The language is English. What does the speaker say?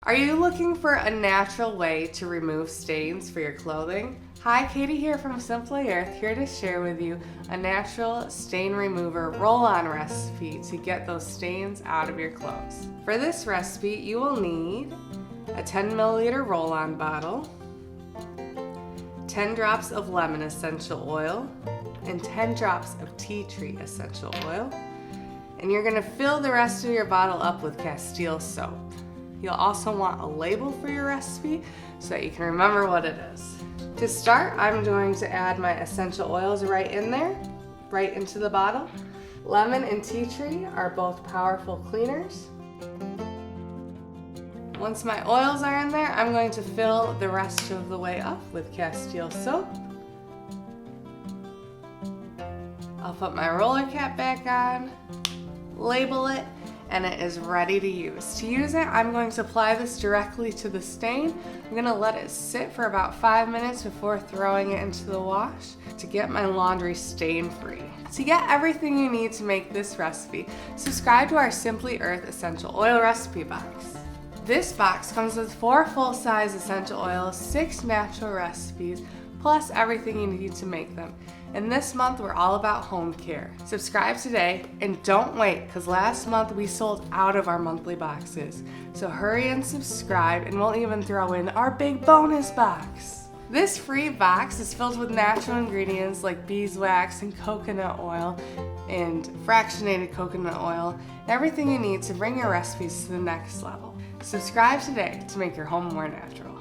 Are you looking for a natural way to remove stains for your clothing? Hi, Katie here from Simply Earth, here to share with you a natural stain remover roll-on recipe to get those stains out of your clothes. For this recipe, you will need a 10 milliliter roll-on bottle, 10 drops of lemon essential oil, and 10 drops of tea tree essential oil. And you're gonna fill the rest of your bottle up with Castile Soap. You'll also want a label for your recipe so that you can remember what it is. To start, I'm going to add my essential oils right in there, right into the bottle. Lemon and tea tree are both powerful cleaners. Once my oils are in there, I'm going to fill the rest of the way up with Castile Soap. I'll put my roller cap back on, label it, and it is ready to use. To use it, I'm going to apply this directly to the stain. I'm gonna let it sit for about 5 minutes before throwing it into the wash to get my laundry stain free. To get everything you need to make this recipe, subscribe to our Simply Earth Essential Oil Recipe Box. This box comes with 4 full-size essential oils, 6 natural recipes, plus everything you need to make them. And this month, we're all about home care. Subscribe today and don't wait, because last month we sold out of our monthly boxes. So hurry and subscribe, and we'll even throw in our big bonus box. This free box is filled with natural ingredients like beeswax and coconut oil and fractionated coconut oil, and everything you need to bring your recipes to the next level. Subscribe today to make your home more natural.